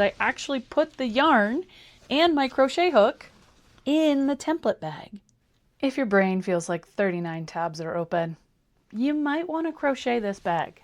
I actually put the yarn and my crochet hook in the template bag. If your brain feels like 39 tabs are open, you might want to crochet this bag.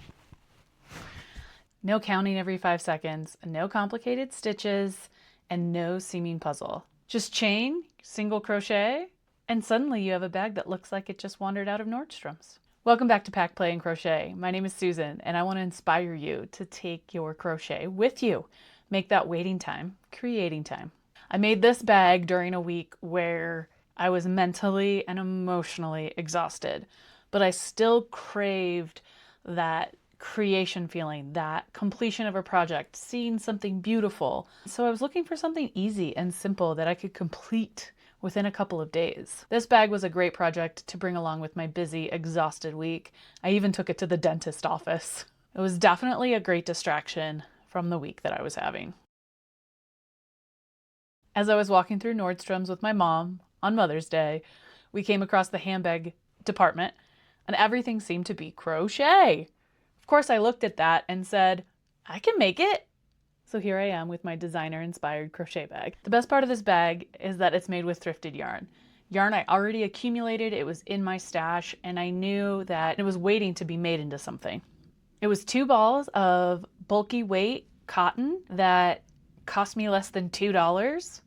No counting every 5 seconds, no complicated stitches, and no seaming puzzle. Just chain, single crochet, and suddenly you have a bag that looks like it just wandered out of Nordstrom's. Welcome back to Pack, Play, and Crochet. My name is Susan, and I want to inspire you to take your crochet with you. Make that waiting time creating time. I made this bag during a week where I was mentally and emotionally exhausted, but I still craved that creation feeling, that completion of a project, seeing something beautiful. So I was looking for something easy and simple that I could complete within a couple of days. This bag was a great project to bring along with my busy, exhausted week. I even took it to the dentist office. It was definitely a great distraction from the week that I was having. As I was walking through Nordstrom's with my mom on Mother's Day, we came across the handbag department and everything seemed to be crochet. Of course, I looked at that and said, I can make it. So here I am with my designer-inspired crochet bag. The best part of this bag is that it's made with thrifted yarn. Yarn I already accumulated, it was in my stash, and I knew that it was waiting to be made into something. It was 2 balls of bulky weight cotton that cost me less than $2.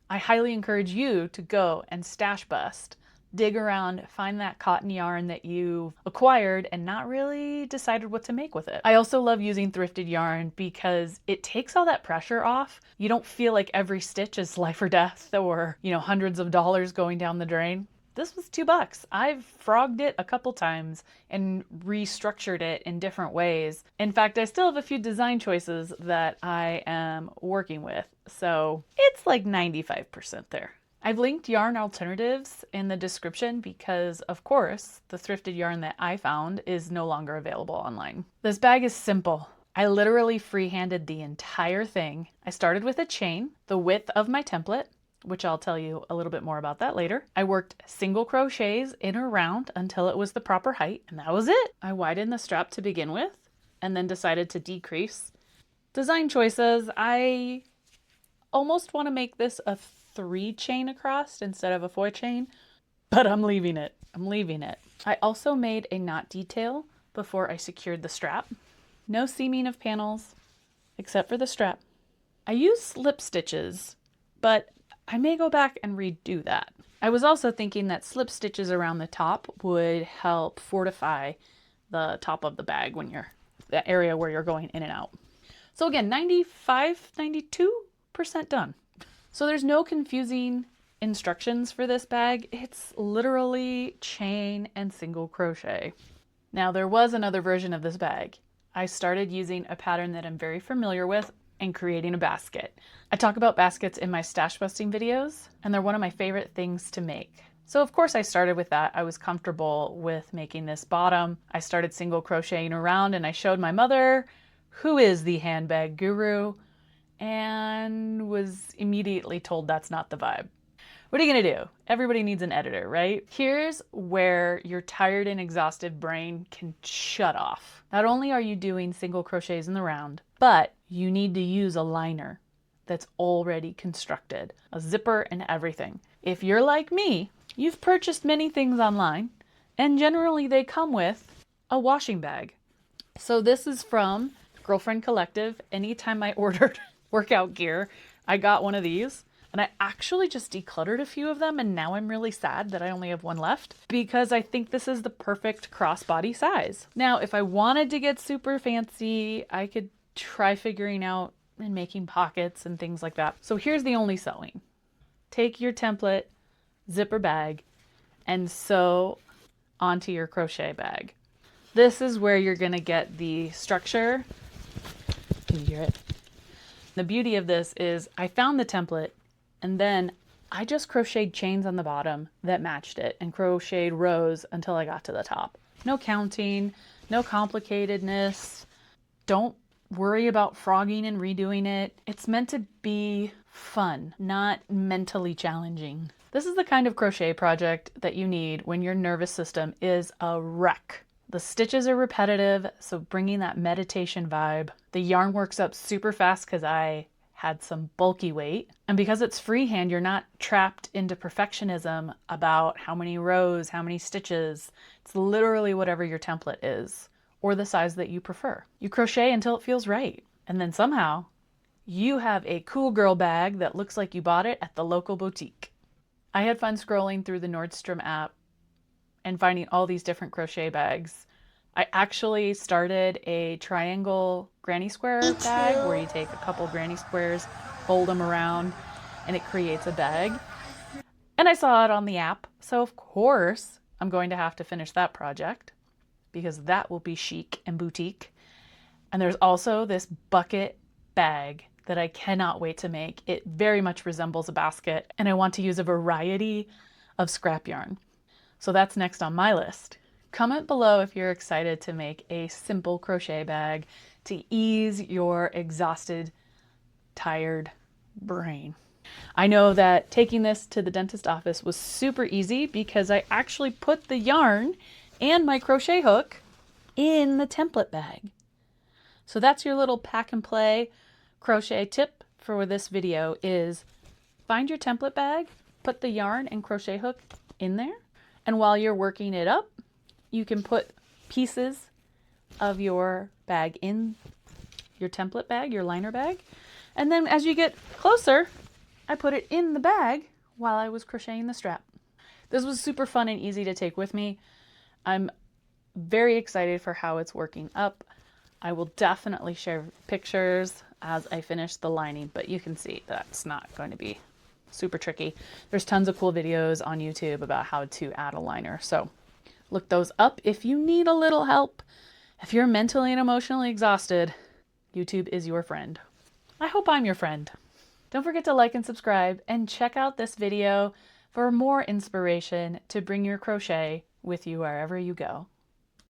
I highly encourage you to go and stash bust. Dig around, find that cotton yarn that you acquired and not really decided what to make with it. I also love using thrifted yarn because it takes all that pressure off. You don't feel like every stitch is life or death or, hundreds of dollars going down the drain. This was $2. I've frogged it a couple times and restructured it in different ways. In fact, I still have a few design choices that I am working with. So it's like 95% there. I've linked yarn alternatives in the description because, of course, the thrifted yarn that I found is no longer available online. This bag is simple. I literally freehanded the entire thing. I started with a chain, the width of my template, which I'll tell you a little bit more about that later. I worked single crochets in or around until it was the proper height, and that was it. I widened the strap to begin with, and then decided to decrease. Design choices, I almost want to make this a 3 chain across instead of a 4 chain, but I'm leaving it. I also made a knot detail before I secured the strap. No seaming of panels except for the strap. I use slip stitches, but I may go back and redo that. I was also thinking that slip stitches around the top would help fortify the top of the bag when the area where you're going in and out. So again, 92% done. So there's no confusing instructions for this bag. It's literally chain and single crochet. Now there was another version of this bag. I started using a pattern that I'm very familiar with and creating a basket. I talk about baskets in my stash busting videos, and they're one of my favorite things to make. So of course I started with that. I was comfortable with making this bottom. I started single crocheting around and I showed my mother, who is the handbag guru, and was immediately told that's not the vibe. What are you gonna do? Everybody needs an editor, right? Here's where your tired and exhausted brain can shut off. Not only are you doing single crochets in the round, but you need to use a liner that's already constructed, a zipper and everything. If you're like me, you've purchased many things online, and generally they come with a washing bag. So this is from Girlfriend Collective. Anytime I ordered workout gear, I got one of these, and I actually just decluttered a few of them, and now I'm really sad that I only have one left because I think this is the perfect crossbody size. Now, if I wanted to get super fancy, I could try figuring out and making pockets and things like that. So here's the only sewing. Take your template, zipper bag, and sew onto your crochet bag. This is where you're gonna get the structure. Can you hear it? The beauty of this is I found the template and then I just crocheted chains on the bottom that matched it and crocheted rows until I got to the top. No counting, no complicatedness. Don't worry about frogging and redoing it. It's meant to be fun, not mentally challenging. This is the kind of crochet project that you need when your nervous system is a wreck. The stitches are repetitive, so bringing that meditation vibe. The yarn works up super fast because I had some bulky weight. And because it's freehand, you're not trapped into perfectionism about how many rows, how many stitches. It's literally whatever your template is, or the size that you prefer. You crochet until it feels right. And then somehow you have a cool girl bag that looks like you bought it at the local boutique. I had fun scrolling through the Nordstrom app and finding all these different crochet bags. I actually started a triangle granny square bag where you take a couple granny squares, fold them around, and it creates a bag. And I saw it on the app, so of course I'm going to have to finish that project because that will be chic and boutique. And there's also this bucket bag that I cannot wait to make. It very much resembles a basket, and I want to use a variety of scrap yarn. So that's next on my list. Comment below if you're excited to make a simple crochet bag to ease your exhausted, tired brain. I know that taking this to the dentist office was super easy because I actually put the yarn and my crochet hook in the template bag. So that's your little pack and play crochet tip for this video is find your template bag, put the yarn and crochet hook in there, and while you're working it up, you can put pieces of your bag in your template bag, your liner bag, and then as you get closer, I put it in the bag while I was crocheting the strap. This was super fun and easy to take with me. I'm very excited for how it's working up. I will definitely share pictures as I finish the lining, but you can see that's not going to be super tricky. There's tons of cool videos on YouTube about how to add a liner, so look those up if you need a little help. If you're mentally and emotionally exhausted, YouTube is your friend. I hope I'm your friend. Don't forget to like and subscribe and check out this video for more inspiration to bring your crochet with you wherever you go.